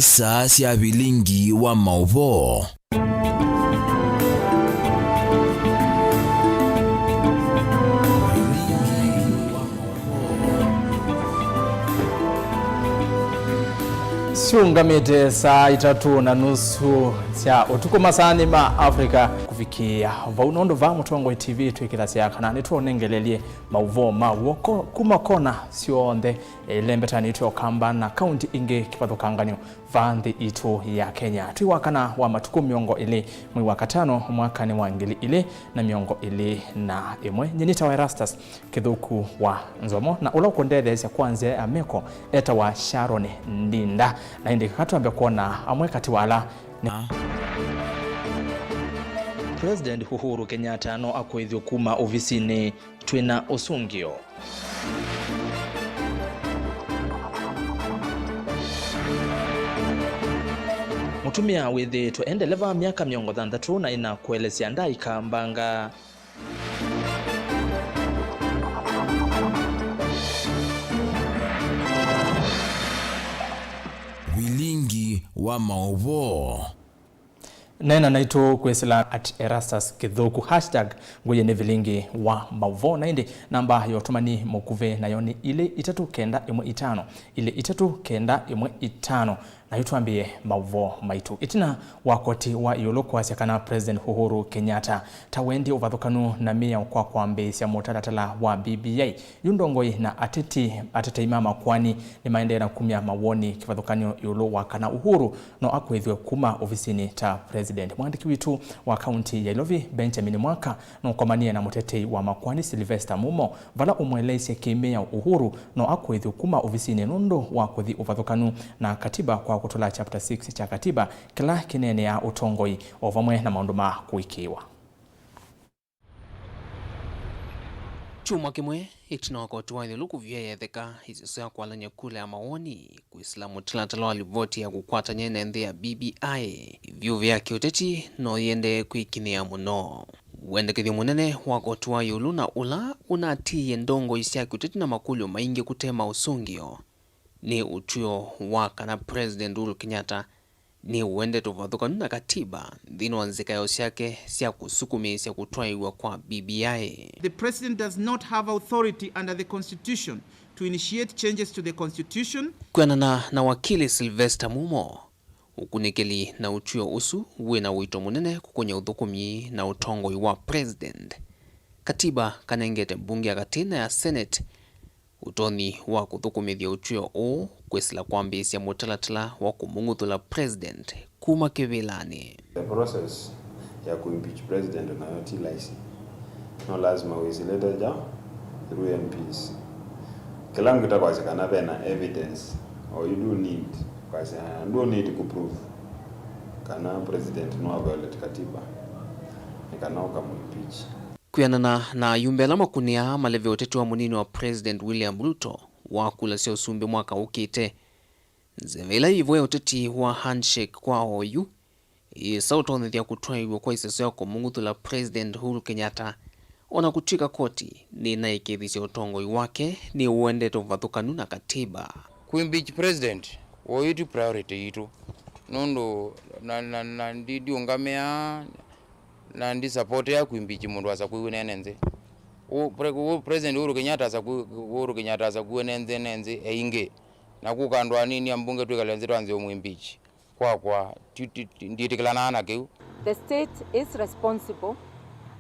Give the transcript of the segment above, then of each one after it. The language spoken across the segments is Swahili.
isa cia Vilingi wa Mauvoo. Siungamite saa 3:30 cia utuku masani ma Afrika kufikia vaunondo va Mutongo TV twikira cia kana nitwonengelelie Mauvoo mawoko kuma kona cionthe lembetani twa kamba na county ingi kipathukanganyo vanthi itu ya Kenya twiwakana wa matuku miongo ili mwi wa katano mwaka ni wa ngili ili na miongo ili na imwe nyenita wa Erastus kithuku wa Nzomo na ula ukondethe cia kwanze ameko eta wa Sharon Ndinda na indi katwambe kuona amwe kati wala President Uhuru Kenyatta no akwithio kuma ofisini twina usungio. Mutumia withitwe endeleva miaka 63 na ina kuelezea ndai kambanga Vilingi wa Mauvoo. Nena naito kwesela at Erastus kithuku #nguye ni Vilingi wa Mauvoo na indi namba yotumani mukuve nayo ni ile 3915 ile 3915 na yutwambie Mauvoo maitu itina wakoti wa yuloko kana President Uhuru Kenyatta tawendi uvathukanu na mia kwa kwambisya mutaratala wa BBI yundongoi na atete imama kwani ni maendeleo kumya mawoni kivathukanyo yulo wa kana Uhuru no akwithwe kuma ofisini ta President. Mwandiki witu wa county ya Ilovi Benjamin Mwaka no komania na mutetei wa makwani Sylvester Mumo vala umweleise kimea Uhuru no akwithwe kuma ofisini nondo wa kuthi uvathukanu na katiba kwa kutola chapter 6 cha katiba kila kinene ya utongoi ovamwe na maundu ma kuikiwa. Chuma kimwe itinoko tuwaile luku vyeyetheka hizisoya kualanya kule ya maoni kuislamu tilatalo alivoti ya kukwata nyene ndhe ya BBI vyu vya kiuteti no yende kuikinia muno. Wendekithia munene wako tuwa yulu na ula unatiye ndongo isia kiuteti na makulio maingi kutema usungio ni utuyo waka na President Uhuru Kenyatta ni uende tuvathukanu na katiba dhino wanzika yao siake siya kusukumi siya kutwaiwa kwa BBI. The President does not have authority under the Constitution to initiate changes to the Constitution. Kuanana na wakili Sylvester Mumo ukunikeli na utuyo usu uwe na wito munene kukonya uthukumi na utongoi wa President. Katiba kanengete bunge ya katina ya Senate utoni wa kuthukumithia utuyo o kwesila kwambisya mutalatala wa kumunguthula President kuma kivilani. The process ya kuimpeach President unayoti laisi no lazima uisilete ja through MPs. Kila mtu atakwazikana pena evidence or you do need to prove kana President no violate katiba nikana ukamimpeach. Kuyanana na yumbela makunia maleve uteti wa munini wa President William Ruto wa kula sio usumbi mwaka ukite. Nzevela hivyo ya uteti wa handshake kwa oyu sauto ya kutwaiwa kwa iseso ya kumunguthula President Uhuru Kenyatta ona kutika koti ni naikithisi utongoi wake ni uende tuvathukanu na katiba. Kuimpeach President oyu priority yitu nondo na ndiungamea na ndi support ya kuimpeach mundu asa kuwenenze President Uhuru Kenyatta asa kuwenenze einge na kukandwa nini ambunge twikalenze twanze omwimpeach kwa nditikilana na keu. The state is responsible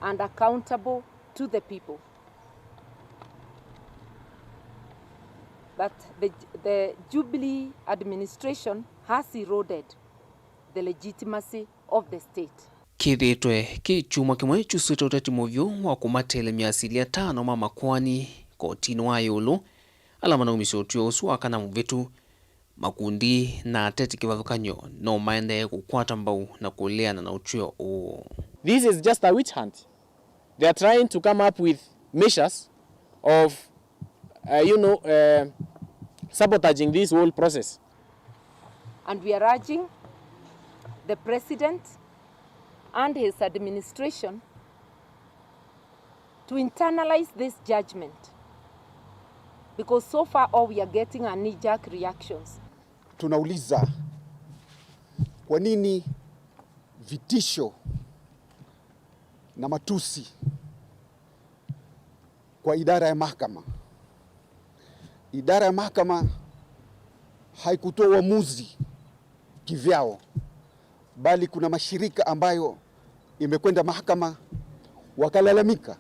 and accountable to the people. But the Jubilee administration has eroded the legitimacy of the state. Kithitwe kichuma kimwe chuswita uteti muvyo wa kumatele miasilia 5 mama kwani kotini wa yulu alama na umisho utuyo usuwa kana mvitu makundi na teti kivathukanyo no maende kukwata mbau na kuleana na utuyo uo. This is just a witch hunt. They are trying to come up with measures of sabotaging this whole process. And we are urging the President and his administration to internalize this judgment, because so far all we are getting are knee-jerk reactions. Tunauliza Kwa nini vitisho na matusi kwa idara ya mahakama? Idara ya mahakama haikutoa uamuzi kivyao, bali kuna mashirika ambayo imekwenda mahakama wakalalamika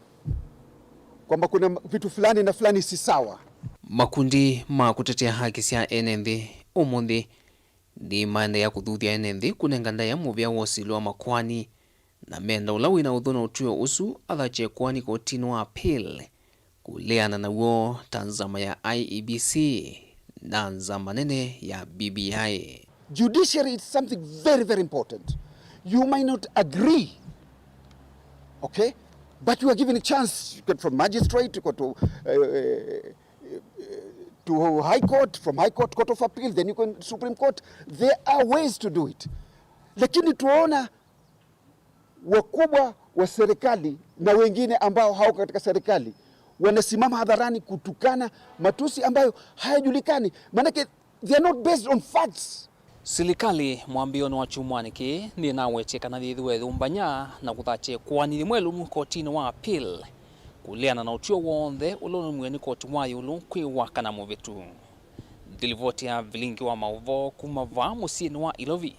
kwamba kuna vitu fulani na fulani si sawa. Makundi ma kutetea haki cia enenthi umuthi ni maende ya kuthuthia enenthi kunenganda ya muvya wosilwa makwani na menda ula wina uthuna utuyo usu athache kwani kotini wa appeal kuleana na uo tanzama ya IEBC na nzama nene ya BBI. Judiciary is something very, very important. You might not agree, okay? But you are given a chance. You get from magistrate, you go to High Court, from High Court, Court of Appeal, then you go to Supreme Court. There are ways to do it. Lakini tuona wakubwa wa serikali na wengine ambao hawako katika serikali wanasimama hadharani kutukana matusi ambayo hayajulikani. Manake they are not based on facts. Serikali mwambio wa chumwani ki ni nawechekana thithuwe thumbanya na kuthache kwani mwelu kotini wa appeal kuleana na utio wonthe ulonumwe ni koti wa yulu kwiwaka na muvitu. Dilivoti ya Vilingi Wa Mauvoo kuma va musini wa Ilovi.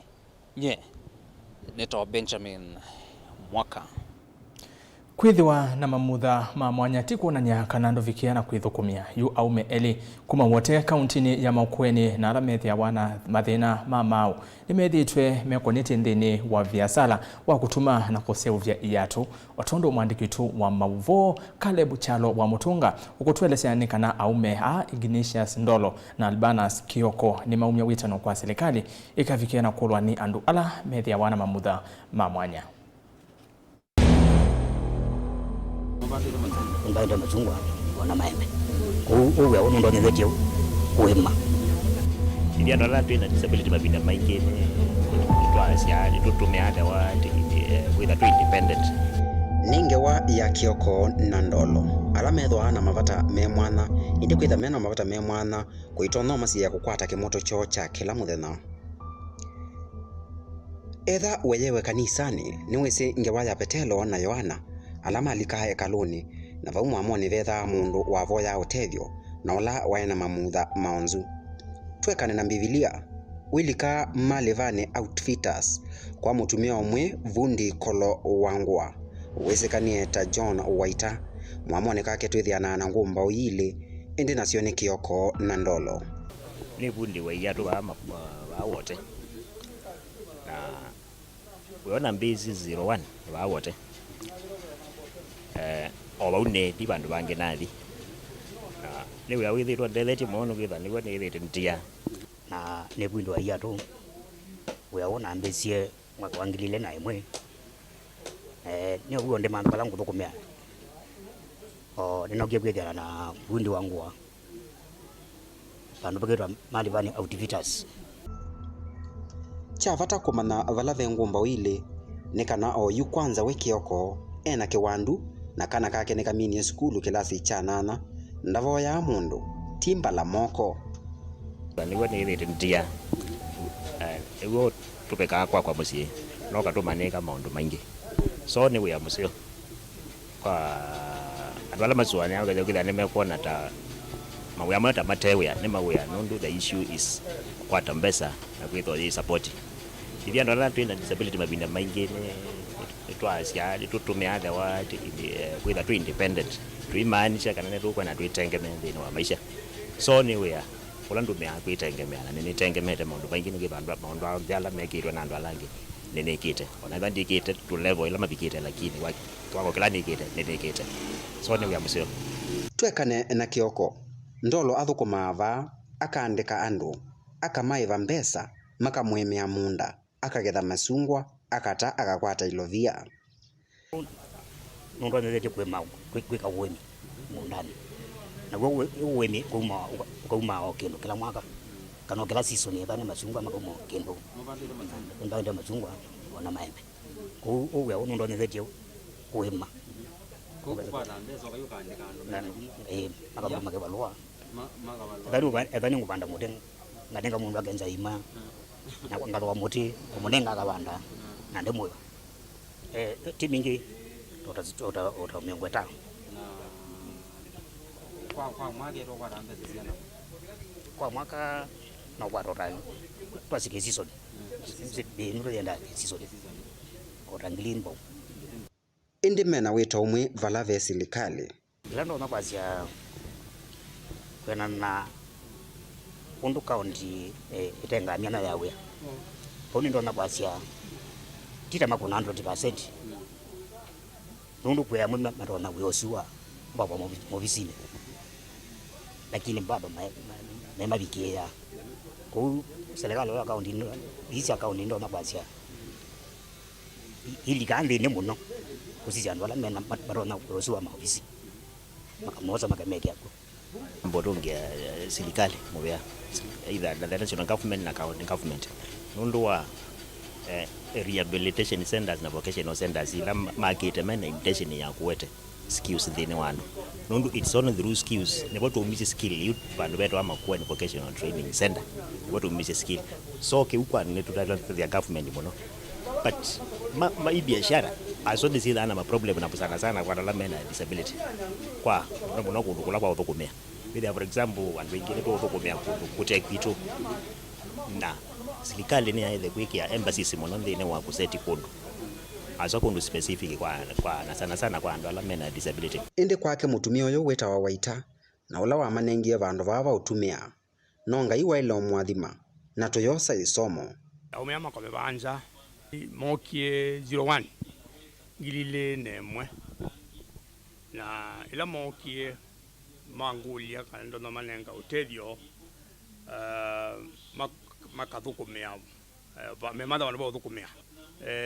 Nye neto Benjamin Mwaka. Kwithiwa na mamutha ma mwanya ti kuonania kana ndovikiana kwithukumia yu aume eli kuma wote kauntini ya Maukweni na aramethia wana mathina ma mau nimethitwe mekonete nthini wa viasala wa kutuma na kuseuvya iatu otondo mwandiki tu wa Mauvoo Caleb Chalo wa Mutunga ukutwelesea kana aume a Ignatius Ndolo na Albanas Kioko ni maumya witano kwa serikali ikavikiana kulwa ni andu ala methia wana mamutha ma mwanya. Ndaenda machungwa wana maembe uwe unondo ni vetio kuema ndio ndo ratu ina disability mabinda maingi twasia tutumeada wa with a independent ninge wa ya Kioko na Ndolo alamethwa na mavata me mwana indi kwitha mena mavata me mwana kuitona masi ya kukwata kimoto cho cha kila muthenya etha weyewe kanisani ni wese ngewa ya Petelo na Yohana alama alikae kaloni na vaumu amoni vetha mundu wavoya utethyo na ola waena mamutha maonzu twekane na Biblia wilika malevane outfitters kwa mutumia omwe vundi kolo wangwa wesekanie ta John Waita mwamone kake twithiana na ngumba uyile indi nacio ni Kioko na Ndolo ni vundi wa yatu wa wote na weona mbezi 01 wa wote oba unedi bandu bange nathi ni we awithitwa ndeleti mono githa niwe ni ithite ntia na ne bwindo wa yatu we awona mbesie mwaka wangilile na imwe ni ugo ndema mbala nguthukumia ninogie kwithana na bundi wangu bandu bagitwa malivani outfitters chavata kumana vala vengumba wile nekana o yu kwanza we Kioko ena kiwandu na kana kake ne kamini skulu kilasi cha 8 ndavoya mundu timba la moko niwe ni ithite ntia ewo tupeka kwa musie no katumaneka maundu maingi so ni we musio kwa adwala maswani anga kithane mekuona ta mawya mata matewe ni mawya nundu the issue is kwata mbesa na kwitho support ithia ndo ratu ina disability mabinda maingi ni twasia tutumeada wa with a independent tuimanisha kana netu kwa na tuitengemea ndini wa maisha so ni we ulandu me akuitengemea na nini tengemete maundu maingi ni bandu maundu ala mekirwe na andu alangi nini kite ona bandi kite to level ila mabikite lakini twako kila ni kite so ni we musio twekane na Kioko Ndolo athukuma ava akaandika andu akamaiva mbesa makamwemea munda akagetha masungwa akata akakwata ilovia ndo nilete kwika uwemi mundani na uwemi kuma okendo kila mwaka kana kila season yethane masungwa makoma okendo ndaenda masungwa wana maembe uwe ndo nilete kuema makaba makebalwa ethani ngupanda mute ngatenga mundu agenza ima na ngalo muti umunenga kabanda na ndemo timingi ota miongo tano kwa mwaka na kwa total twasike season ndio yenda season otangilimbo indi mena wita umwe vala ve silikali lando na kwasia kwena na undu county itenga miana yawe poni ndo na kwasia tita makuna 100% nundu kwa mwe matona wiosiwa baba movisine lakini bado na mabikia kwa serikali ya kaunti hizi akaunti ndo na kwasia ili kandi ni muno kusisi ndo la mena matona wiosiwa maofisi makamoza makameki yako mbodonge serikali mobea either the national government na county government nundu wa rehabilitation centers na vocational centers ila market mena intention ya kuwete skills thini wandu nundu it's only through skills nebo to umisi skill you bandu beto ama kuwa ni vocational training center nebo to umisi skill so ke ukwa ni tutala the government muno but ma biashara asoni si ana ma problem na pusana sana kwa dalama na disability kwa mbona kula kwa uthukumia with for example wandu wengine to uthukumia kuteka kitu na serikali ni aidha kuikia embassies muno thini wa kuseti kundu aso kundu specific kwa na sana kwa andu alama na disability indi kwake mutumia uyu wita wa waita na ula wa manengie vandu vava utumia nonga iwa ilo mwathima na tuyosa isomo umema kwa banja mokie 01 gilile nemwe na ila mokie mangulia kando na manenga utedio makathukumia memada wanabo thukumia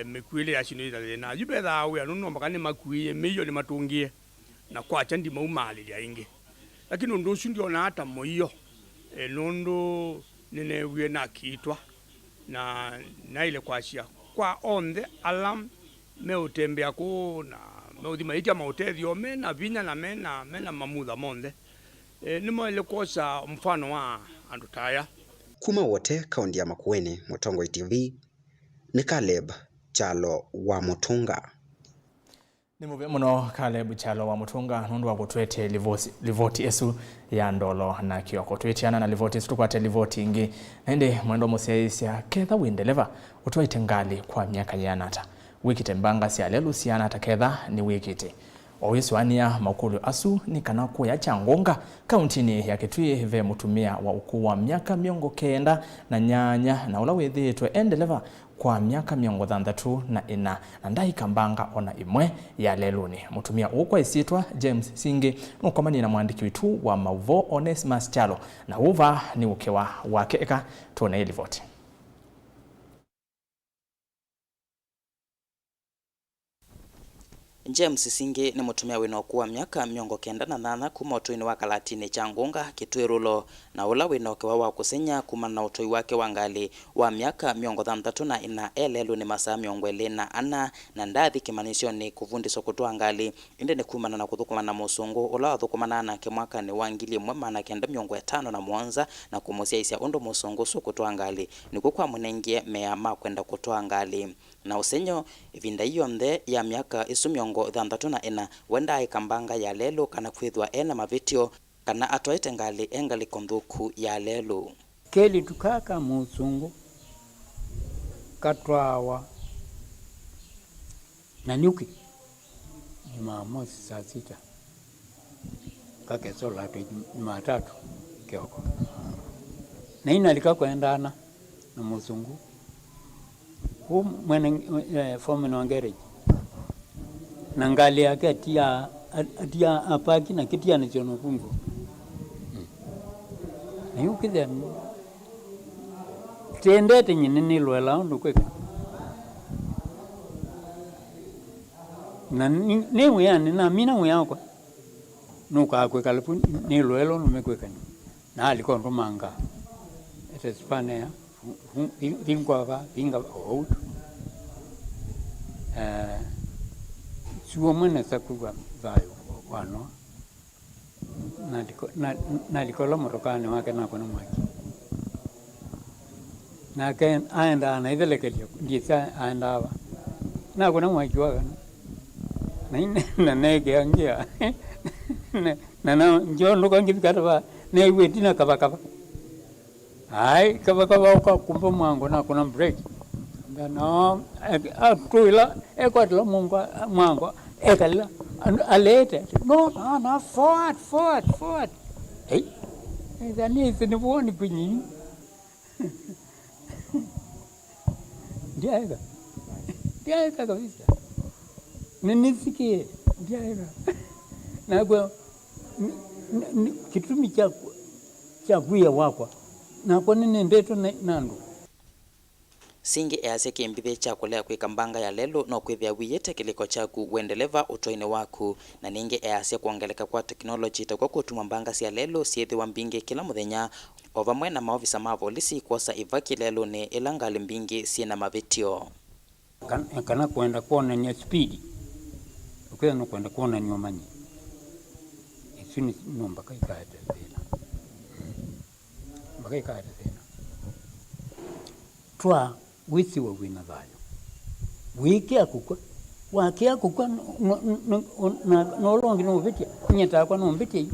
mekuile ya chino na jubetha we anuno makani makuie meyo ni matungie na kwa chandi maumali ya ingi lakini ndo ndio na hata moyo nondo nene we na kitwa na ile kwashia kwa onde alam meutembea ko na meudima itia mautedio mena vinya na mena mamudha monde nimo ile kosa mfano wa andutaya kuma wote kaunti ya Makueni Mutongo TV ni Caleb Chalo wa Mutunga ni muve muno Caleb Chalo wa Mutunga nundu wa kutwete livoti esu ya ndolo na kioko twetiana na livoti esu tukwate livoti ingi nende mwendo musiaisia ketha windeleva utwaite ngali kwa miaka yanata wikite mbanga sialelu sianata ketha ni wikite Owiswania makulu asu ni kanako ya Changonga kauntini ya Kitui ve mutumia wa ukuu wa miaka miongo kenda na nyanya na ula wethitwe endeleva kwa miaka miongo thanthatu na ina na ndai kambanga ona imwe ya leluni mutumia ukwa isitwa James Singi nukomani na mwandiki witu wa Mauvoo Onesmus Chalo na uva ni ukewa wake eka tuona ili vote. James Singi ni mutumia wina okuwa miaka miongo kenda na nana kuma utoi wa Kalatini Changonga Kitui rulo na ula wina okewa wa kusenya kuma na utoi wake wangali wa miaka miongo thantatu na ina elelu ni masaa miongo eli na ana na ndathi kimanisio ni kuvundiswa kutoa ngali inde ni kumana na kuthukumana musungu ula wathukumana na mwaka ni wangili mwema na kenda miongo etano na mwanza na kumusia isia undu musungu su kutoa ngali ni kukwa munengie mea makwenda kutoa ngali na usenyo vinda iyo mde ya miaka isu miongo thantatu na ina wenda ikambanga ya lelu kana kwithwa ena mavitio kana atwaite ngali engali konthuku ya lelu keli tukaka musungu katwawa na nyuki Jumamosi saa 6 kake sola tu Jumatatu kioko na ina likakwendana na musungu mwene fomu na garage na ngali yake atia apaki na kitia ni chono kungu na yukithe tendete nyine ni lwela ndo kweka na ni uyani na mina uyakwa nuka kweka lepu ni lwelo numekweka na alikuwa ndo manga ete Spania vingwa vinga out suo mwene sakuwa vayo wano na likola motokani wake nako na mwaki na ken aenda na idelekelia ndisa aenda aba na kuna mwakiwa na nege angia na njoo ndo ngibikata ba ne wetina kaba ai kaba kumpa mwango na kuna break no atuila ekotla mwango ekala alete no forward hey zani sinivuoni kunyi Diaga kabisa. Ninisikie diaga. Na kwa kitumi cha kuya wakwa. Na kwa nini ndeto nandu. Singi ease kimbithe cha kulea kwika mbanga ya lelo no kwithia wiyete kiliko chaku wendeleva utoine waku na ningi ease kuongeleka kwa teknoloji takwa kutuma mbanga cia lelo ciethiwa mbingi kila muthenya o vamwe na maofisa ma polisi kosa ivaki lelo ni ilangali mbingi ciena mavitio kana kwenda kuona ni speed ukiwa no kwenda kuona ni manyi isini nomba kai kaita tena mbakai kaita tena twa wisi wa wina vayo wiki akukwa waki akukwa no longi no vitia nyeta kwa no vitia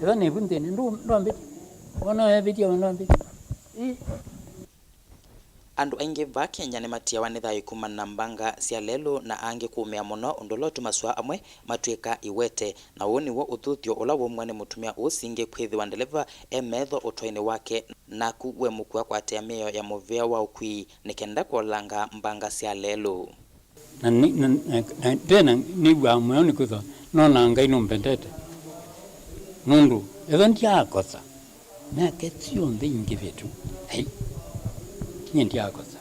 ila ne bunte ndo vitia wana vitia wana vitia andu aingi va Kenya ni matiawa ni thayo kumana mbanga cia lelo na angi kumea muno undulo tumaswa amwe matwika iwete na woni wo uthuthio ula womwe ni mutumia usinge kwithiwa ndeleva emetho utwaini wake na kuwe mukwa kwa temeo ya muvea wa ukwi nikenda kolanga mbanga cia lelo na tena ni wa mwe ni kutha no na ngai no mpendete nundu eventi akosa na ketio ndingi vitu hey nyendi akosa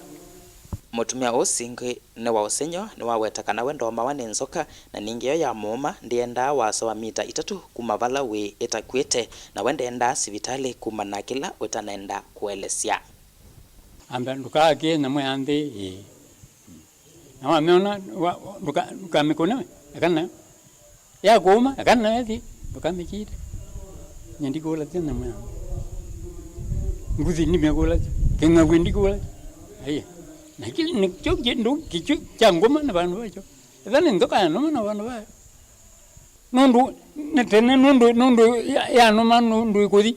mutumia usinge ne wa usenyo ni waweta kana wendo mawane nzoka na ningio ya moma ndienda waso wa mita 3 kumavala we etakwete na wende enda sivitali kumana kila utanaenda kuelesya amba nduka ke na mwe ande na wameona nduka mikone akana ya goma akana hivi nduka mikite nyendi gola tena mwe nguzi ni megola kenga wendi gola aye na kile ni choje ndo kichu changoma na bantu bacho ethane ndoka no na bantu ba nundu netene nundu ya no manu ndu ikodi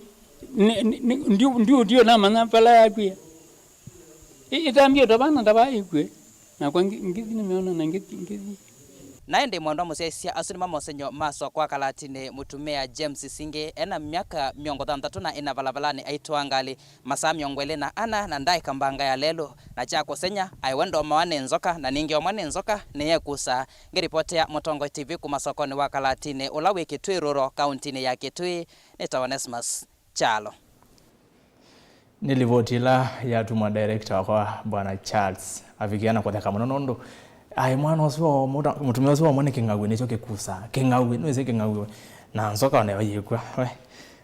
ndio na mana pala yakwe itambia tabana tabai kwe na kwa ngizi nimeona na ngizi naende mwandu musesia asunima mosenyo maso kwa kalatine mutumia James Singe ena miaka 34 na ina valavalani aitwa ngali masaa 24 na ndai kambanga ya lelo na cha kusenya aiwendo mawane nzoka na ningi omwane nzoka niye kusa ngiripotea Mutongo TV kumasokoni wa kalatine ulawe Kitui Ruro kauntini ya Kitui nitaonesmas chalo nilivotila ya tuma director kwa bwana Charles avikiana kwa thaka mnonondo ai mwana oswo mutumia oswo mwana kingagwe nicho kikusa kingagwe no ise kingagwe na nzoka ne yikwa we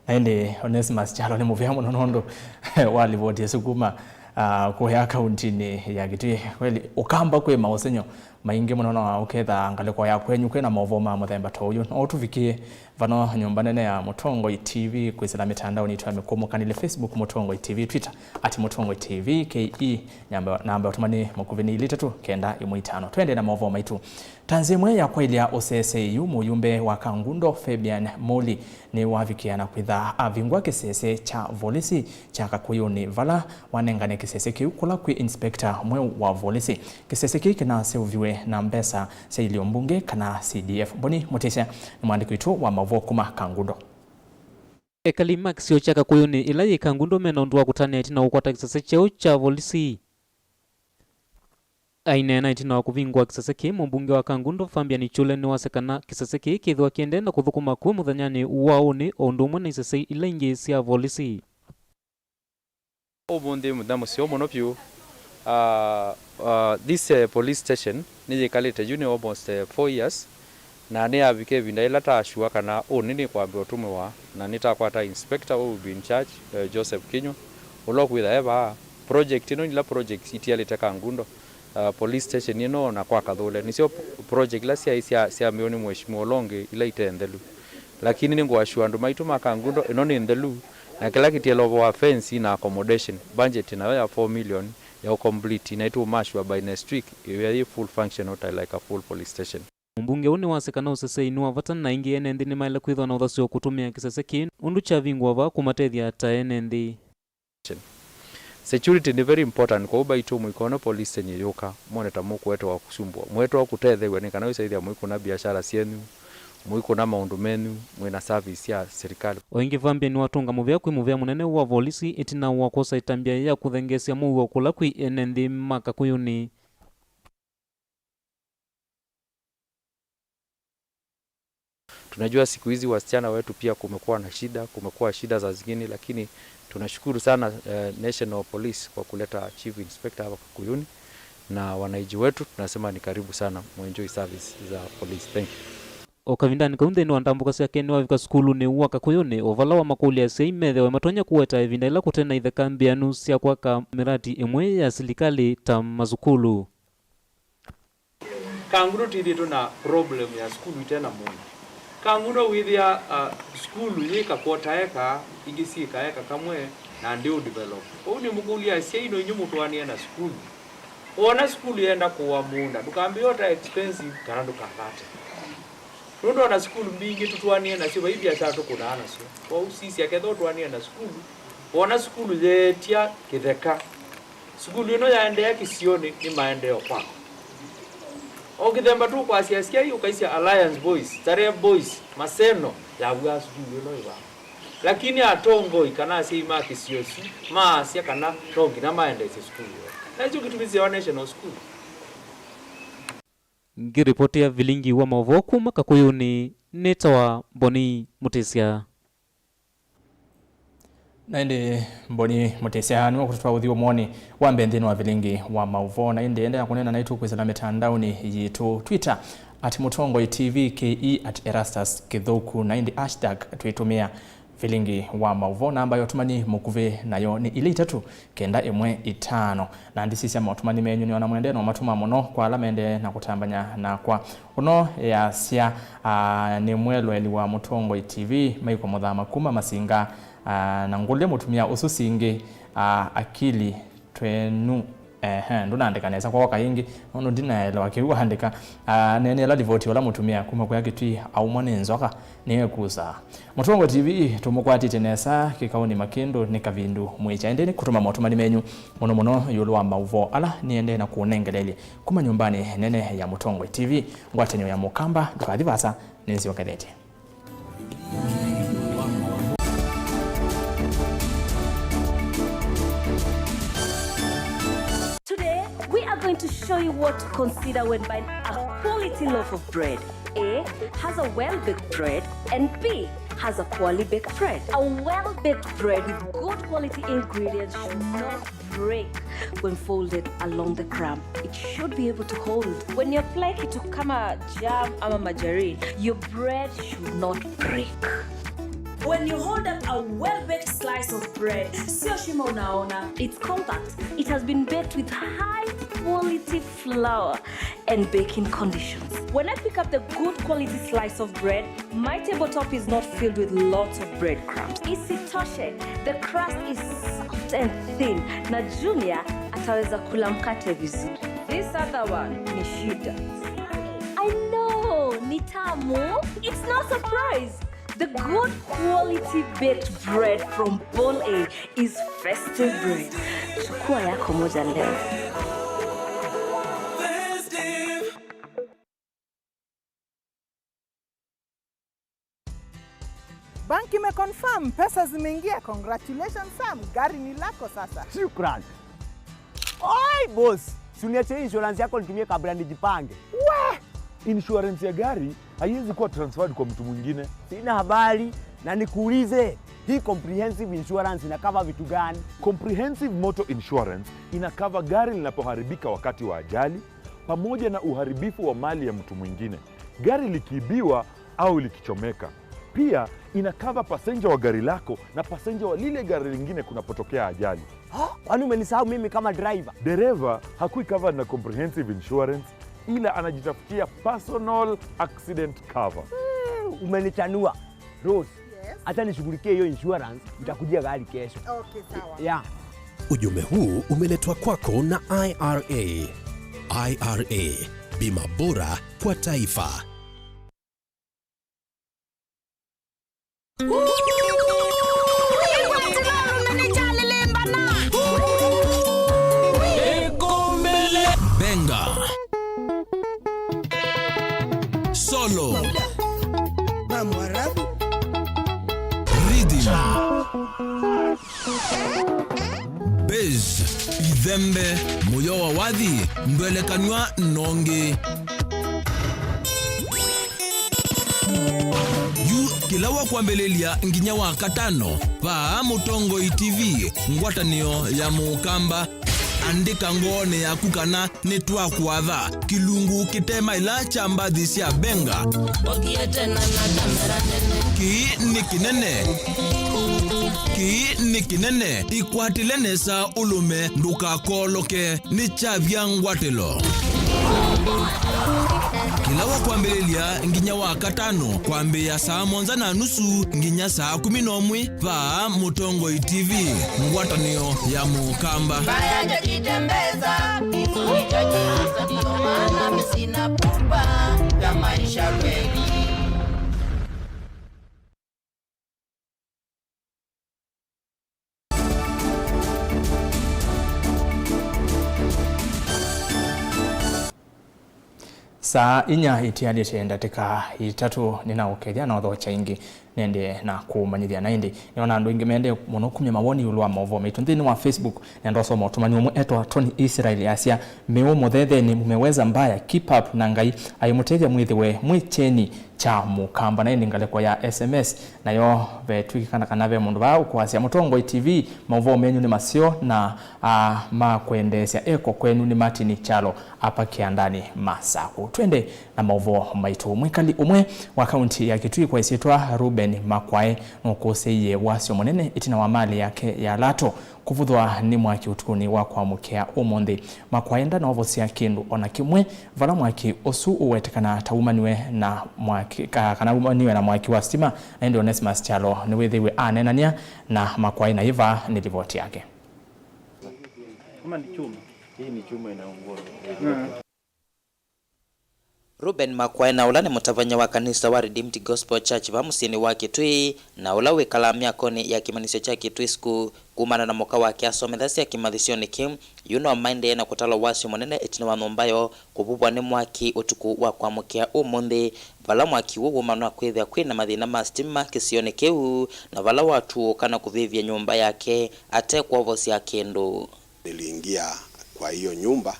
naende Onesmus Chalo ni muvya mnonondo walivoti sukuma kwa accountini ya Kitui kweli ukamba kwe mausenyo maingi munono uketha ngale kwa yakwenyu kwena Mauvoo ma muthemba toyo no tuvikie vano nyumba nene ya Mutongo TV kwisila mitandao ni twa mikomokanile Facebook Mutongo TV Twitter @Mutongo TV KE namba utumani mukuveni 3 kenda 5 twende na Mauvoo maitu tanzimwe ya kwa ilia OCSAU muyumbe wa Kangundo Fabian Moli ni wavikiana kwitha avingwa kisese cha volisi cha kakuyuni vala wanengane kisese kiukula kwi inspector mwe wa volisi kisese kiki na seviwe na mbesa seilio mbunge kana CDF boni mutesha ni mwandiki wetu wa Mauvoo kuma Kangundo Ekalimax yo cha kakuyuni ila ye Kangundo menondwa kutania tina ukwata kisese cheo cha volisi aina na itina kuvingwa kisese ki mbunge wa Kangundo Fabian Chule ni wasekana kisese ki kithwa kiendenda kuthukuma ku muthanyani waone ondumwe na isese ila ingi cia volisi obonde mudamu sio monopio this police station ni kalite junior almost 4 years na ne abike binda ila tashua kana onini kwa otumwe wa na nitakwata inspector who will be in charge Joseph Kinyo ulokwitha eva project ino ila project itiale ta Kangundo police station ino na kwa kathole nisio project la cia mioni mheshimiwa Longe ila itendelu lakini ni ngwashua andu maitu ma Kangundo ino ni ndelu na kila kitielo wa fence na accommodation budget na ya 4 million ya complete inaitwa Mashua by next week iwe full functional like a full police station. Mbunge uni wasekana usese inua vatan na ingi enendi ni maile kwithwa na uthasio kutumia kisese kin undu cha vingwa va kumatethia ta enendi. Security ni very important kwa uba itu mwikono police senye yoka moneta muku wetu wa kusumbua mwetu wa kutethewe ni kana wisaidia mwiku na biashara sienu mwiko na maundu menu mwena service ya serikali. Oingi vambia ni watunga muvea kwi muvea munene wa polisi itina wakosa itambia ya kuthengesia muwa kula kwi enendi maka kuyuni. Tunajua siku hizi wasichana wetu pia kumekuwa shida za zingine, lakini tunashukuru sana National Police kwa kuleta Chief Inspector hapa Kakuyuni na wanaiji wetu tunasema ni karibu sana muenjoy service za police. Thank you. Okavindani kaunde ni wandambuka sia keni wavika skulu ni uwa Kakuyuni ovala wa makulia seimethe wa matonya kuweta evinda ila kutena ithe kambianu sia kwaka mirati imwe ya silikali ta mazukulu. Kanguno tithito na problem ya skulu itena mungu. Kanguno withia skulu yika kwota eka igisika eka kamwe na ndio develop. Oni mukulia sia ino inyu mutwania na skulu. Ona skulu yenda kuwa munda. Dukambiwa ta expensive kana dukavate. Nundo na skulu mbingi tutwania na siwa hivi biashara tukuna ana sio. Kwa usisi aketho twania na skulu. Ona skulu yetia kitheka. Skulu ino yaendea kisioni ni maendeo kwako. Okithemba tu kwa siasikia hiyo kaisia Alliance Boys, Tare Boys, Maseno ya bwa skulu ino iba. Lakini atongo ikana si maki siosi, ma sia kana tongi na maende se skulu. Na hicho kitu bizi ya national school. Ngiripoti ya Vilingi Wa Mauvoo kuma Kakuyuni netawa Boni Mutesia. Naende Boni Mutesia niwa kututua udhiwa mwoni wa mbendhini wa Vilingi Wa Mauvoo na ende ya kunena naitu kwezala mitandaoni yitu Twitter @Mutongo TV KE @Erastus Kithoku na ende hashtag tuitumia Vilingi Wa Mauvoo na ambayo tumani mukuve nayo ni ile 3 kenda emwe 5 na ndisisi ama tumani menyu ni wana mwende na matuma muno kwa ala mende na kutambanya na kwa uno ya sia ni mwelo eli wa Mutongo TV maiko muthama kuma masinga na ngule mutumia ususingi akili twenu ndunandika neza kwa wakaingi ono dinaelewa kiwa handika nene la divoti wala mutumia kuma kwa kitwi au mwanenzoka niwe kuza Mutongo TV tumukwati tenesa kikaoni makendo ni kavindu mwicha endeni kutuma motumani menyu muno yulu wa Mauvoo ala niende na kuonengelele kuma nyumbani nene ya Mutongo TV ngwatenyo ya mukamba tukadivasa nezi wakalete. Going to show you what to consider when buying a quality loaf of bread. A has a well-baked bread and B has a quality baked bread. A well-baked bread with good quality ingredients should not break when folded along the crumb. It should be able to hold. When you apply it to kama jam ama margarine, your bread should not break. When you hold up a well-baked slice of bread, sio shimo unaona, it's compact. It has been baked with high-quality flour and baking conditions. When I pick up the good quality slice of bread, my tabletop is not filled with lots of breadcrumbs. Isitoshe, the crust is soft and thin. Na Junior ataweza kula mkate vizuri. This other one ni shida. I know, ni tamu. It's no surprise. The good quality baked bread from Bowl A is festive bread. Chukua yako moja leo. Banki imeconfirm pesa zimeingia. Congratulations Sam, gari ni lako sasa. Shukrani. Oi boss, si uniache insurance yako nitumie kabla nijipange. We! Insurance ya gari haiwezi kuwa transferred kwa mtu mwingine. Sina habari na nikuulize, hii comprehensive insurance ina cover vitu gani? Comprehensive motor insurance ina cover gari linapoharibika wakati wa ajali pamoja na uharibifu wa mali ya mtu mwingine, gari likiibiwa au likichomeka. Pia ina cover passenger wa gari lako na passenger wa lile gari lingine kunapotokea ajali. Kwani umenisahau mimi kama driver? Dereva hakui covered na comprehensive insurance ila anajitafutia personal accident cover. Umenichanua. Rose, yes. Acha nishughulikie hiyo insurance, nitakujia gari kesho. Okay, sawa. Yeah. Ujumbe huu umeletwa kwako na IRA. IRA, bima bora kwa taifa. Benga. Solo. Rhythm. Bez. Idhembe. Moyo wa wadhi. Mbele kanwa nonge. Kilawa kwa mbelelia nginya wa katano pa Mutongo TV ngwatanio ya Mukamba andika ngone ya kukana netwa kuadha kilungu kitema ila chambathi cia benga ki ni kinene ikwatilenesa ulume ndukakoloke ni chavya ngwatelo Kilawa kwa mbelelia nginya wa katano kwa mbe ya saa 1:30 nginya saa 11 pa Mutongo TV ngwatanio ya Mukamba Baya jajitembeza Kizuri chajiza Ndiyo maana misina pupa ya maisha kweli Saa inya itialite ndatika itatu ninaukeja na odhocha ingi nende na kumanyithia na indi niona andu ingi mende muno kumya mawoni ulwa Mauvoo mitu nthini wa Facebook nendo soma utumani umwe etwa Tony Israel Asia meo muthethe ni mumeweza mbaya keep up na ngai ayimutethia mwithiwe mwicheni cha Mukamba na indi ngaleko ya SMS nayo vetwikana kanave mundu ba ukwasia Mutongo TV Mauvoo menyu ni masio na makwendesya eko kwenu ni Martin Chalo hapa kiandani Masako. Twende na Mauvoo maitu mwikali umwe wa kaunti ya Kitui kwa isitwa Ruben Makwae nukoseye wasio monene itina wa mali yake ya lato kuvuthwa ni mwaki utukuni wa kwa mukea umonde Makwaenda na ovosia kindu ona kimwe vala mwaki osu uwetekana taumaniwe na mwaki kana umaniwe na mwaki wa stima na ndio Onesmus Chalo ni withiwe anenania na Makwae na iva ni ripoti yake. Kama ni chuma, hii ni chuma inaungua. Ruben Makwae na ula ni mutavanya wa kanisa wa Redeemed Gospel Church va musini wa Kitui na ula wikala miakoni ya kimanisio cha Kitui School kumana na moka wake asomethasi ya kimathisioni kim yuno mainde na kutala wasio monene itina wa nombayo kububwa ni mwaki utuku wa kwa mukea umundi vala mwaki wugu manwa kwithia kwina mathina ma stima kisioni kiu na vala watu kana kuvivya nyumba yake ate kwa vosi ya kindu. Niliingia kwa hiyo nyumba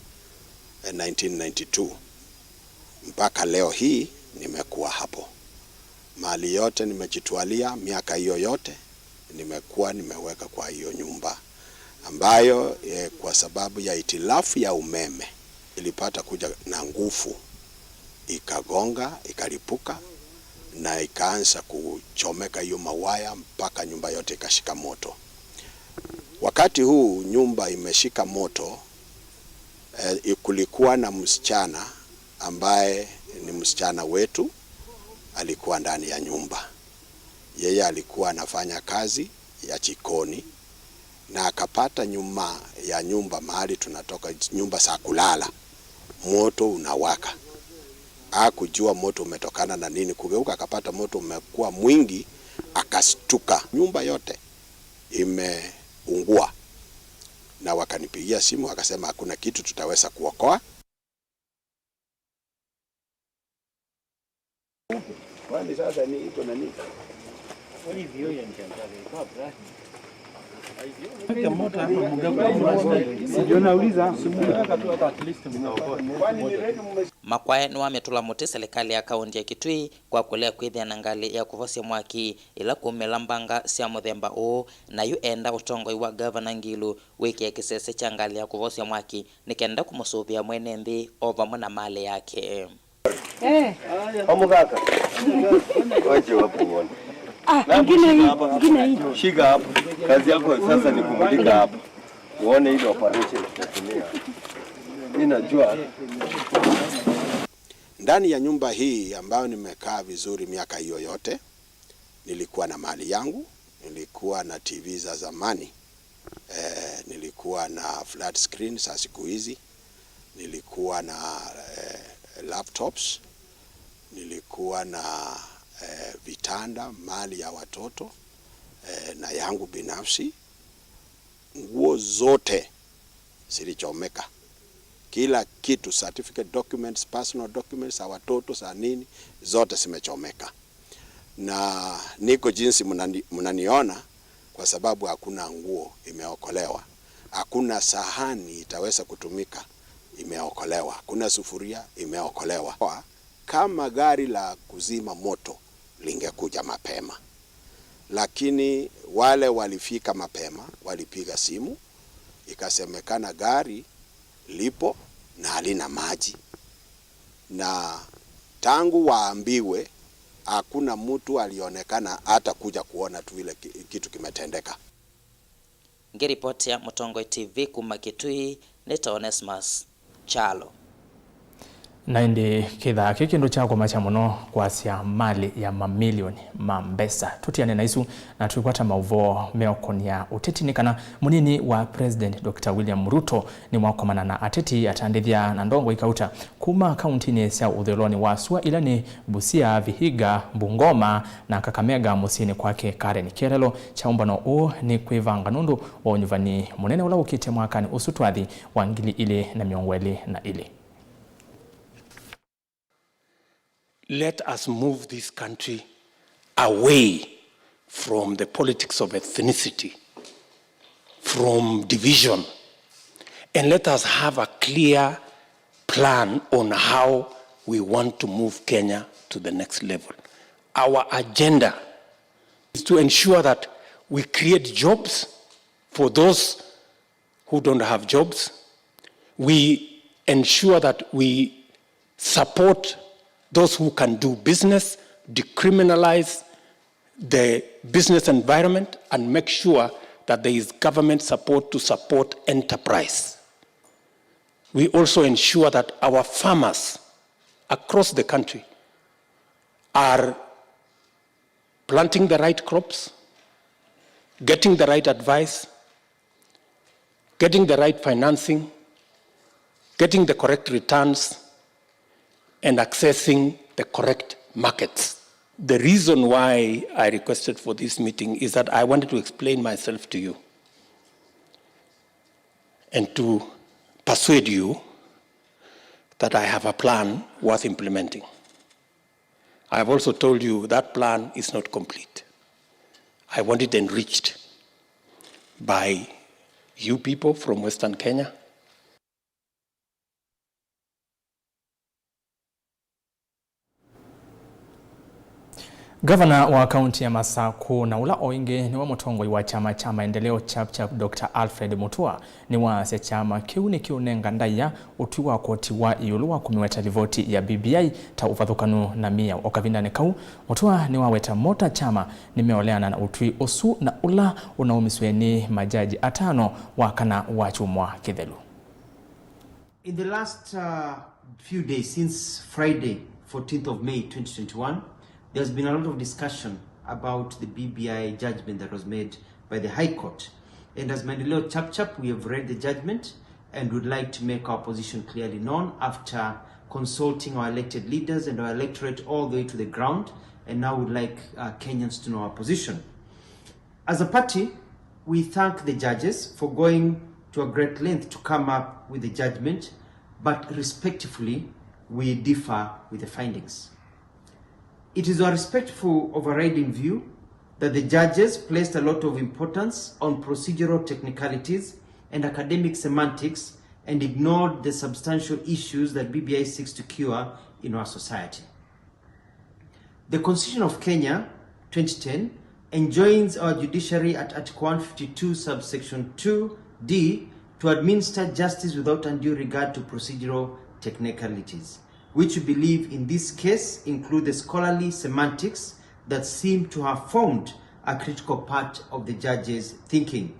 1992 mpaka leo hii nimekuwa hapo. Mali yote nimejitwalia miaka hiyo yote nimeweka kwa hiyo nyumba ambayo kwa sababu ya itilafu ya umeme ilipata kuja na nguvu ikagonga ikalipuka na ikaanza kuchomeka hiyo mawaya mpaka nyumba yote ikashika moto. Wakati huu nyumba imeshika moto kulikuwa na msichana ambaye ni msichana wetu alikuwa ndani ya nyumba. Yeye alikuwa anafanya kazi ya jikoni na akapata nyuma ya nyumba mahali tunatoka nyumba za kulala moto unawaka. Hakujua moto umetokana na nini, kugeuka akapata moto umekuwa mwingi, akastuka nyumba yote imeungua. Na wakanipigia simu akasema hakuna kitu tutaweza kuokoa. Kwani sasa ni iko na nini? Wali vio ya mchangale kwa brani. Makwae no ametula muti serikali ya kaunti ya Kitui kwa kulea kwithia na ngali ya kuvosia mwaki ila kumelambanga cia muthemba u na yu enda utongoi wa governor Ngilu wiki ya kisese cha ngali ya kuvosia mwaki nikenda kumusuvia mwene nthi ova na mali yake. Omugaka. Waje wapo uone. Ngine hii. Shika hapo. Kazi yako sasa ni kumulika hapo. Uone ile operation tutatumia. Mimi najua ndani ya nyumba hii ambayo nimekaa vizuri miaka hiyo yote, nilikuwa na mali yangu, nilikuwa na TV za zamani. Nilikuwa nilikuwa na flat screen za siku hizi, nilikuwa na laptops, nilikuwa na vitanda mali ya watoto na yangu binafsi. Nguo zote zilichomeka, kila kitu, certificate documents, personal documents za watoto za nini, zote zimechomeka. Na niko jinsi mnaniona kwa sababu hakuna nguo imeokolewa, hakuna sahani itaweza kutumika imeokolewa, hakuna sufuria imeokolewa. Kama gari la kuzima moto lingekuja mapema, lakini wale walifika mapema, walipiga simu, ikasemekana gari lipo na halina maji, na tangu waambiwe hakuna mtu alionekana hata kuja kuona tu ile kitu kimetendeka. Ngiripoti ya Mutongo TV kuma Kitui, nita Onesmus Chalo. Na indi kithaa kikindu chako macha muno kwasia mali ya mamilioni mambesa. Tutiane na isu na tulikwata Mauvoo meokonia utetinikana munini wa President Dr. William Ruto ni mwakomana na ateti atandithia na ndongo ikauta kuma kauntini cia utheloni wa Sua ilani Busia, Vihiga, Bungoma na Kakamega musini kwake Karen Kerelo. Chaumbano u ni kwivanga nundu wa unyuvani munene ula ukite mwakani usutwathi wa ngili ile na miongweli na ile. Let us move this country away from the politics of ethnicity, from division, and let us have a clear plan on how we want to move Kenya to the next level. Our agenda is to ensure that we create jobs for those who don't have jobs. We ensure that we support those who can do business, decriminalize the business environment, and make sure that there is government support to support enterprise. We also ensure that our farmers across the country are planting the right crops, getting the right advice, getting the right financing, getting the correct returns, and accessing the correct markets. The reason why I requested for this meeting is that I wanted to explain myself to you and to persuade you that I have a plan worth implementing. I have also told you that plan is not complete. I want it enriched by you people from Western Kenya. Gavana wa kaunti ya Masaku na ula oinge ni wa mutongoi wa chama cha maendeleo chap Dr. Alfred Mutua ni wa se chama kiuni kiunenga ndaya utui wa koti wa iulu wa kumiweta rivoti ya BBI ta ufathukanu na mia okavindane kau. Mutua ni wa weta mota chama ni meoleana na utui osu na ula unaumisweni majaji atano wa kana wachumwa kithelu. In the last few days since Friday 14th of May 2021, there's been a lot of discussion about the BBI judgment that was made by the High Court. And as Maendeleo Chap, we have read the judgment and would like to make our position clearly known after consulting our elected leaders and our electorate all the way to the ground. And now we'd like Kenyans to know our position. As a party, we thank the judges for going to a great length to come up with the judgment, but respectively, we differ with the findings. It is our respectful overriding view that the judges placed a lot of importance on procedural technicalities and academic semantics and ignored the substantial issues that BBI seeks to cure in our society. The Constitution of Kenya, 2010, enjoins our judiciary at Article 152, subsection 2D, to administer justice without undue regard to procedural technicalities, which we believe in this case include the scholarly semantics that seem to have formed a critical part of the judge's thinking.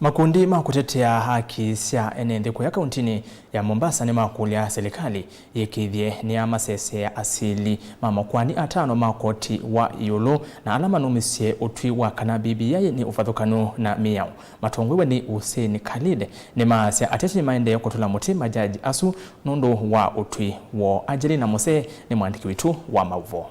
Makundi ma kutetea haki cia ene nthiko ya kauntini ya Mombasa ni makulia serikali yekithie ni ya masese ya asili makwani atano makoti wa yolo na alama numisie utwi wa kana BBI ni ufathukano na miao. Matongwewe ni Hussein Khalid ni maasya ateti maende kutula muti majaji asu nundu wa utwi wa ajili na mose ni mwandiki witu wa Mauvoo.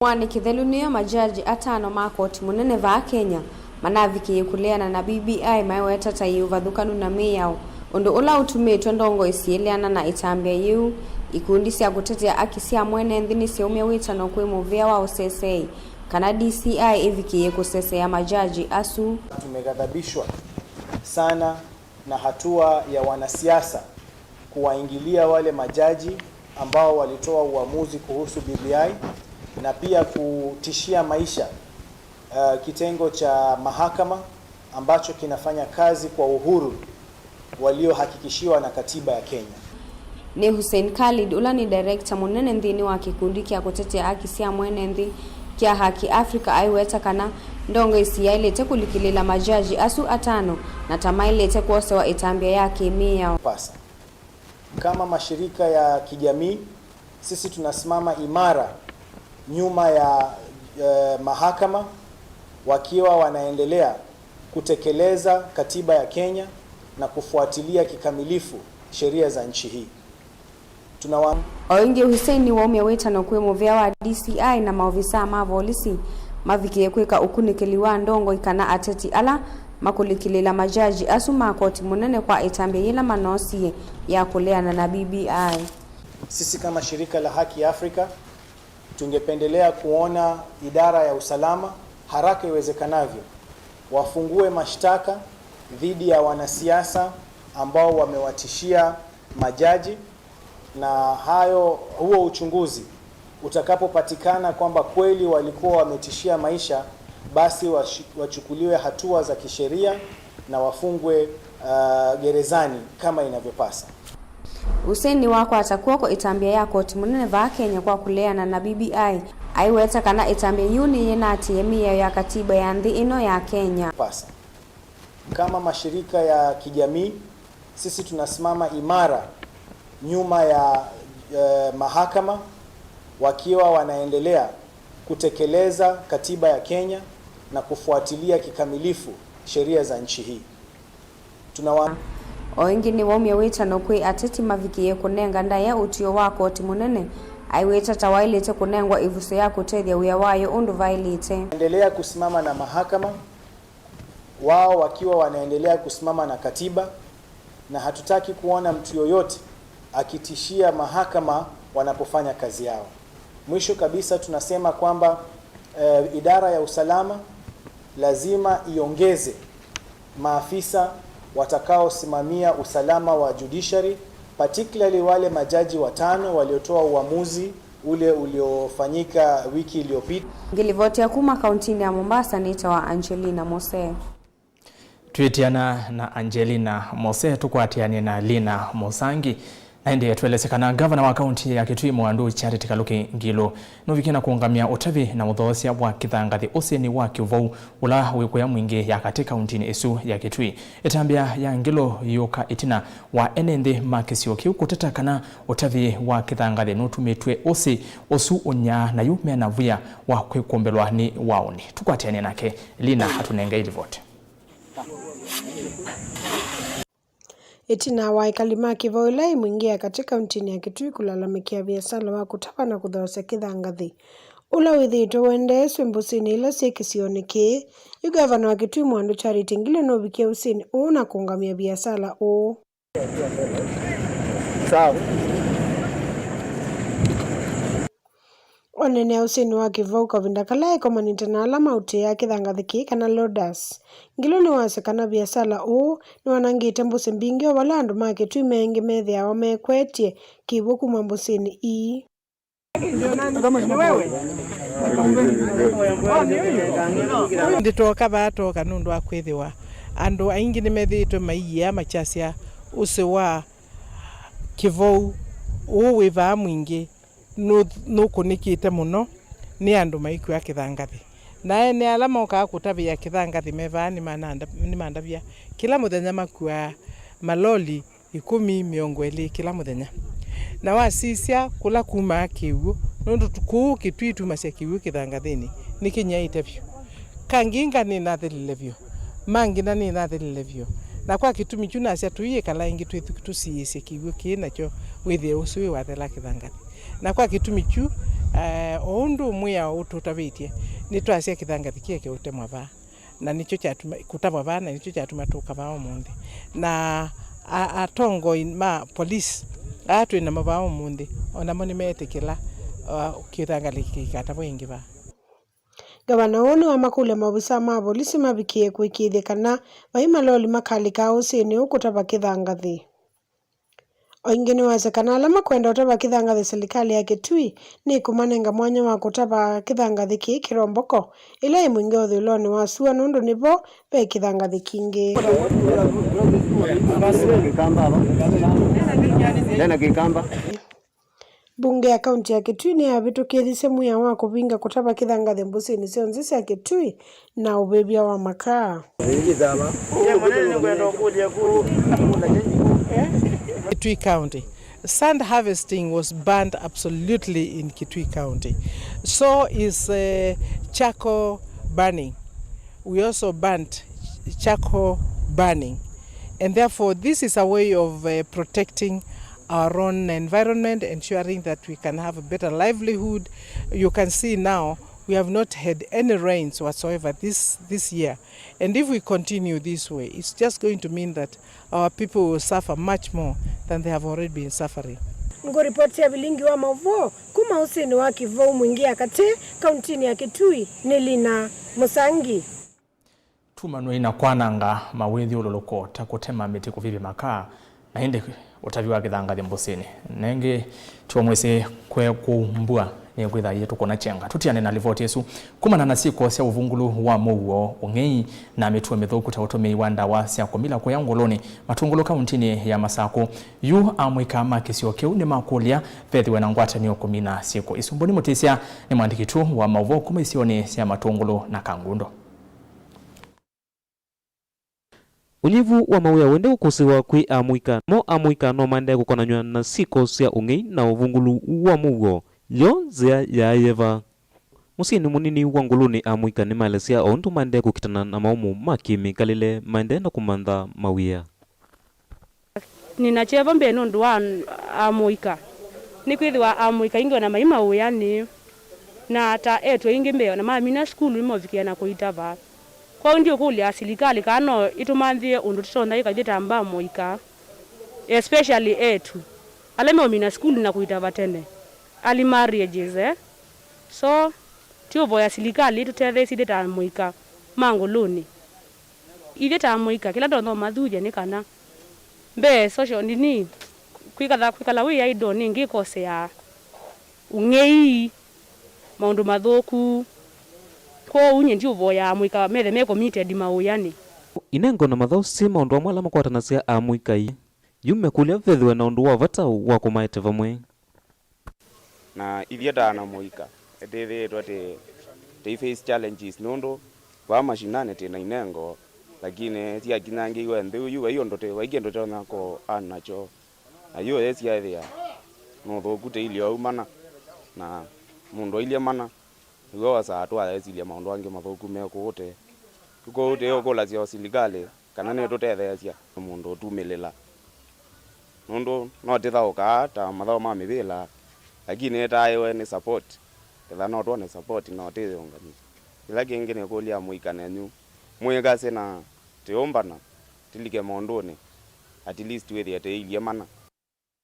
Mwani kithelunio majaji atano makoti munene va Kenya manaviki kuleana na BBI maiweta tai uvathukanu na miao undu ula utumitwe ndongo isieleana na itambia yu ikundi cia gutetea haki cia mwene nthini ciaumia witano kwi muvia wa UCC kana DCI ivikie kusesea majaji asu. Tumeghadhabishwa sana na hatua ya wanasiasa kuwaingilia wale majaji ambao walitoa uamuzi kuhusu BBI na pia kutishia maisha kitengo cha mahakama ambacho kinafanya kazi kwa uhuru waliohakikishiwa na katiba ya Kenya. Ni Hussein Khalid ula ni director munene nthini wa kikundi kia kutetea haki cia mwene nthi kia Haki Africa aiweta kana ndongo isiailete kulikilila majaji asu atano na tamailete kuosewa itambia yake miao. Kama mashirika ya kijamii sisi tunasimama imara nyuma ya mahakama wakiwa wanaendelea kutekeleza katiba ya Kenya na kufuatilia kikamilifu sheria za nchi hii. Oingi Hussein waumia wetano kwe muvia wa DCI na maofisa ma polisi mavikie kweka ukunikiliwa ndongo ikana ateti ala makulikilila majaji asu makoti munene kwa itambia yila manosi ya kuleana na BBI. Sisi kama shirika la Haki Afrika tungependelea kuona idara ya usalama haraka iwezekanavyo wafungue mashtaka dhidi ya wanasiasa ambao wamewatishia majaji, na huo uchunguzi utakapopatikana kwamba kweli walikuwa wametishia maisha, basi wachukuliwe hatua za kisheria na wafungwe gerezani kama inavyopasa. Hussein wako atakuwa kwa itambia ya koti munene va Kenya kwa kuleana na BBI aiweta kana itambia yuni yenati yemia ya katiba ya nthi ino ya Kenya. Kama mashirika ya kijamii sisi tunasimama imara nyuma ya mahakama wakiwa wanaendelea kutekeleza katiba ya Kenya na kufuatilia kikamilifu sheria za nchi hii. Oingi ni waumia wetano kwe ateti mavikie kunenga ndaya utio wa koti munene aiweta tawailete kunengwa ivuso ya kutethia uya wayo undu vailite. Endelea kusimama na mahakama wao wakiwa wanaendelea kusimama na katiba, na hatutaki kuona mtu yoyote akitishia mahakama wanapofanya kazi yao. Mwisho kabisa tunasema kwamba idara ya usalama lazima iongeze maafisa watakaosimamia usalama wa judiciary, particularly wale majaji watano waliotoa uamuzi ule uliofanyika wiki iliyopita. Ngilivotia kuma kauntini ya Mombasa nitawa Angelina Mose. Tuitiana na Angelina Mose tukwatiane na Lina Mosangi. Na ndiye tuelesekana gavana wa kaunti ya Kitui Mwandu Charity Kaluki Ngilo novikina kuungamia utavi na muthosia wa kithangathi useni wa Mauvoo ula wikuya mwingi ya katika kauntini isu ya Kitui. Itambia ya Ngilo yoka itina wa enende makisio kiu kuteta kana utavi wa kithangathi nutumitwe osu unya na yu mena vuya wa kwikombelwa ni waoni. Tukwatiane nake Lina hatunenga ili vote. Itina wa ikalima kivoilai mwingia katika mtini ya Kitui kulalamikia biashara wa kutapa na kudhose kithangathi. Ula withito wende swembusini ila sikisioni yu gavana wa Kitui Mwandu Charity Ngilo novikia usini una kungamia biashara o. Sawa. Onene usini wa Mauvoo kavinda kalai komanite na alama uti ya kithangathi kana lodas. Ngilo ni wasekana biashara o ni wanangite mbusi mbingi wala andu ma Kitui mengi methia wamekwetie kivuku mambusini ii. Nditoka batoka nundu wa kwithiwa andu aingi ni methitwe maiya machasia usi wa Mauvoo wiva mwingi nukunikite muno ni andu maikua kithangathi na ene alama ukakutabia kithangathi meva ni mandabia kila muthenya makua maloli 10-20 kila muthenya na wasisia kula kuma kiwu nundu tuku kitwitu masia kiwu kithangathini nikinyaite vyo kanginga ni nathelile vyo mangina ni nathelile vyo na kwa kitumi chuna asia tuiye kala ingi twithu tusiise kiwu kinacho withie usui wathela kithangathi na kwa kitumi chu oundu muya ututavitie ni twasia kithangathi kieke utemwa va na nicho chatuma kutava vana nicho chatuma tukavao mundi na atongo ma police atu ina mavao mundi ona moni metekela kithangathi kikatavo ingi va. Gavana wonu wa makule mabisa ma polisi mabikie kuikithia kana vai maloli makalika usini ukutava kithangathi. Oingine wazekana alama kwenda utava kithangathi serikali ya Kitui ni kumanenga mwanya wa kutava kithangathi ki kiromboko ila imwingi uthuloni wa sua nundu nivo be kithangathi kingi. Bunge ya kaunti ya Kitui ni abitukithi semu ya wa kuvinga kutava kithangathi mbusini sionzi cia Kitui na ubebia wa makaa. Kitui County. Sand harvesting was banned absolutely in Kitui County. So is charcoal burning. We also banned charcoal burning. And therefore this is a way of protecting our own environment, ensuring that we can have a better livelihood. You can see now we have not had any rains whatsoever this year. And if we continue this way, it's just going to mean that our people will suffer much more than they have already been suffering. Ngoripoti ya Vilingi Wa Mauvoo kuma usini wa Kivou mwingia kati kauntini ya Kitui Nilina Musangi. Tumanwe ina kwananga mawithi uloloko takutema miti kuvivi makaa na hindi utaviwa kithangathi mbusini. Nenge tuomwese kwe kumbua ni kwitha yetu kona chenga. Tutiane na livoti yesu kumana na siko sia uvungulu wa Mauvoo ungei na metuwe methoku tautomei wanda wa sia kumila kwa yangoloni matungulu kauntini ya Masako yu amwika makisio keu ni makulia fethiwe na ngwata niyo kumina siko. Isumboni mutisia ni mandikitu wa Mauvoo kuma isione sia matungulu na kangundo. Unyivu wa mawia wende ukusiwa kwi amwika no mande kukonanywa na siko sia ungei na uvungulu wa Mauvoo lyo zia ya yeva. Musini munini wa nguluni amwika ni malesia ontu mande kukitana na maumu makimi kalile mande na kumanda mawia. Ninacheva mbe nundu wa amwika. Ni kwithiwa amwika ingi na mai mawia ni na ata etwe ingi mbe na mamina skulu imovikia na kuitava. Kwa ndio kulia serikali kano itumanthie undu tutona ikajita amba moika especially etu aleme omina skulu na kuitava tene ali marriages so tiovo ya serikali tutethesi deta moika mangoloni ideta moika kila ndo mathuja ni kana mbe social nini kwikala wi ya ido ningi kose ya ungei maundu mathoku ko unye ndiovo ya mwika methe me committed mauyani inengo na mathau si maundu amwe alama kwatana sia amwika ii yume kulia vethiwe na undu wa vata wa kumaete vamwe na ithieta na mwika etithitwe te face challenges nundu wa mashinane tena inengo lakini tia kinangi we nthi yu hiyo ndote waige ndote na ko anacho na hiyo yesia ethia no thokute ile umana na mundo ile mana Ugo wasa tuwa esilia maundu ange mathoku mekuute. Kuko ute yoko la zio serikali kana ne tutethecia mundu utumilela. Nundu no tithauka ta mathao ma mibila lakini eta yewe ni support. Tetha no tuone support no tithongani. Ila kingi ne kulia muikane nyu. Mwega sena teombana tilike maunduni at least wethi ateilie mana.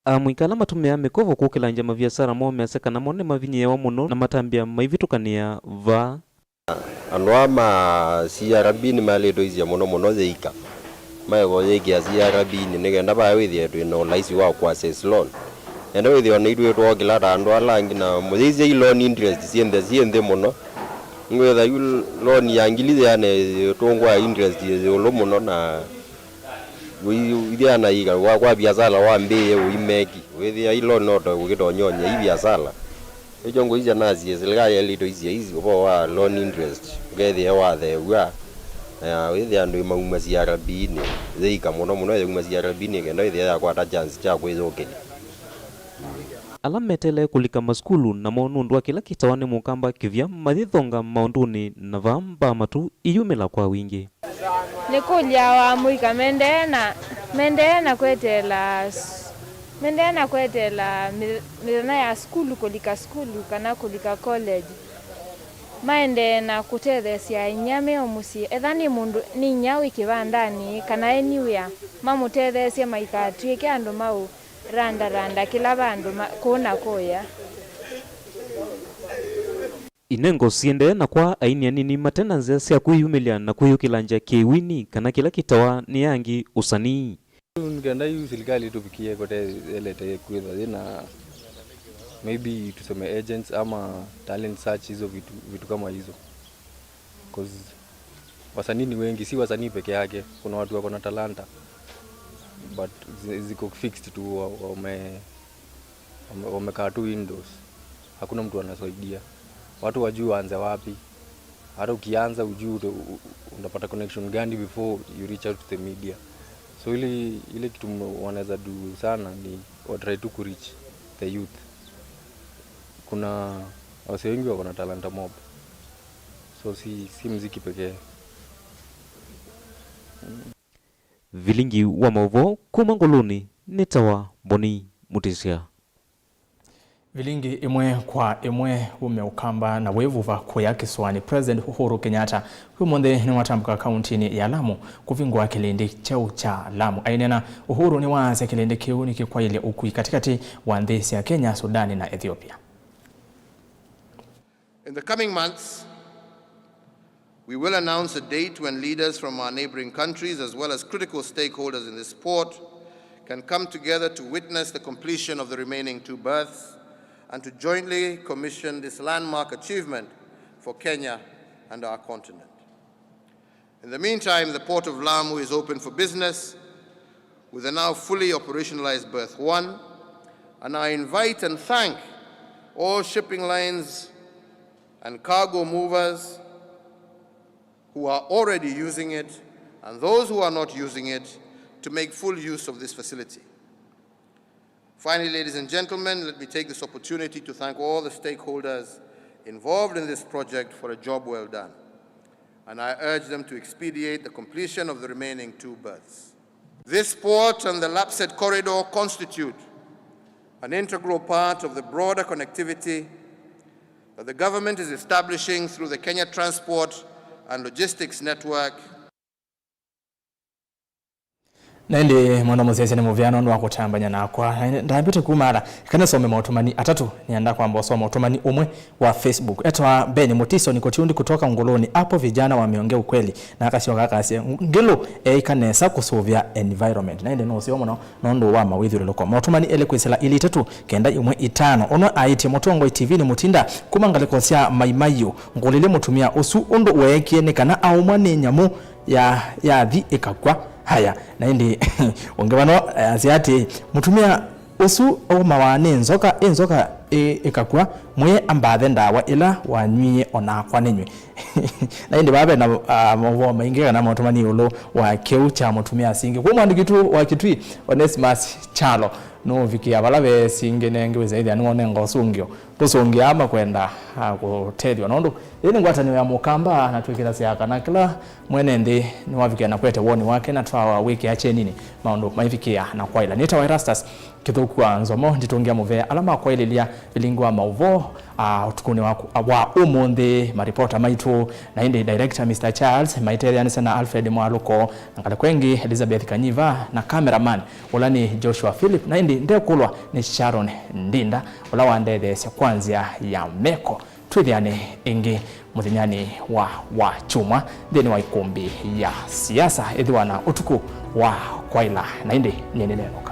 Amwikala matumia mekovo kukila njama biashara mo meseka na mone mavinye wa muno na matambia maivitukania va anwa ma CRB ni maledo izia muno zeika maego yeki ya CRB ni negenda ba withie twino laisi wa kwa access loan enda withie ona idwe to kila tandu alangi na muzizi loan interest siende muno ngwetha yu loan ya ngilize yane tongwa interest yolo muno na withia na iga kwa biashara wa mbeye uimeki withia ilo noto gukidonyonya ibiashara Ejongo izi nazi ezilga yelido izi obo wa loan interest gethe wa the wa with andu maumasi arabini zeika muno yumasi arabini kenda ithe ya kwata chance cha kwizokeli alametele kulika maskulu na monundu wa kila kitawane mukamba kivya mathithonga maunduni na vamba matu iyumela kwa wingi nikulya wa muika mendena kwetela mirana ya skulu kulika skulu kana kulika college maende na kutethesia inyame omusie ethani mundu ni nyawi kivandani kana anywhere mamutethesia maikatwike andu mau randa kila bandu kuna koya inengo siende na kwa aini nini matena nzia sia kuyumilia na kuyukilanja kiwini kana kila kitawa ni yangi usanii ngenda yu serikali tufikie kote elete kweza na maybe tuseme agents ama talent search hizo vitu kama hizo cause wasanii ni wengi, si wasanii peke yake, kuna watu wako na talanta but ziko fixed tu wamekaa tu windows, hakuna mtu anasaidia watu wajui waanze wapi. Hata ukianza ujui unapata connection gani before you reach out to the media. So ile kitu wanaweza do sana ni try to reach the youth. Kuna wase wengi wako na talanta mob, so si muziki pekee. Vilingi wa Mauvoo kuma ngoloni netawa Boni Mutisia. Vilingi imwe kwa imwe umeukamba na wevuva kuya kiswani President Uhuru Kenyatta humonde ni watambuka kauntini ya Lamu kuvingwa kilindi cheu cha Lamu. Ainena Uhuru ni waze kilindi kiu ni kikwa ile ukui katikati wa ndesi ya Kenya, Sudani na Ethiopia. In the coming months, we will announce a date when leaders from our neighboring countries as well as critical stakeholders in this port can come together to witness the completion of the remaining 2 berths and to jointly commission this landmark achievement for Kenya and our continent. In the meantime, the Port of Lamu is open for business with a now fully operationalized berth 1, and I invite and thank all shipping lines and cargo movers who are already using it and those who are not using it to make full use of this facility. Finally, ladies and gentlemen, let me take this opportunity to thank all the stakeholders involved in this project for a job well done. And I urge them to expedite the completion of the remaining 2 berths. This port and the Lapsset corridor constitute an integral part of the broader connectivity that the government is establishing through the Kenya Transport and Logistics Network. Nende mwana muzese ni muvyano ndo wakutambanya na kwa ndabite kumara kana some mautumani atatu nianda kwa mboso mautumani umwe wa Facebook etwa Beni Mutiso ni kotiundi kutoka ngoloni hapo vijana wameongea ukweli na akashoka akase ngelo ikanesa kusovya environment nende no sio mono nondo wa mawithiro loko mautumani ele kwesela ili tatu kenda imwe 5 ono aiti motongo TV ni mutinda kumangale kosya maimayo ngolile mutumia usu ondo wekie ne kana aumane nyamu ya thi ikakwa haya naindi ongewano asiati mutumia usu o mawane nzoka ikakwa mwe ambathe ndawa ila wanywie ona kwa nenywe naindi babe na Mauvoo maingi kana mutumani ulo wa keu cha mutumia singi kwa mwandikitu wa kitwi Onesimus Chalo no vikia balabe singe nenge zaidi anone ngosungio tusongia ama kwenda kutelio nondo ili ngwatani ya mukamba na twikira siaka na kila mwenende ni wavikia na kwete woni wake na twa wiki ache nini maondo maivikia na kwaila nita Erastus kithuku nzomo nditungia muvea alama kwailelia Vilingi Wa Mauvoo utukuni wa umundi maripota maitu na indi director Mr. Charles Maiterian sana Alfred Mwaluko ngale kwengi Elizabeth Kanyiva na cameraman ulani Joshua Philip na indi ndekulwa ni Sharon Ndinda ula wandede kwanzia ya meko twithiane ingi muthinyani wa chuma thini wa ikumbi ya siasa ithiwana utuku wa kwaila na indi nyenelenoka.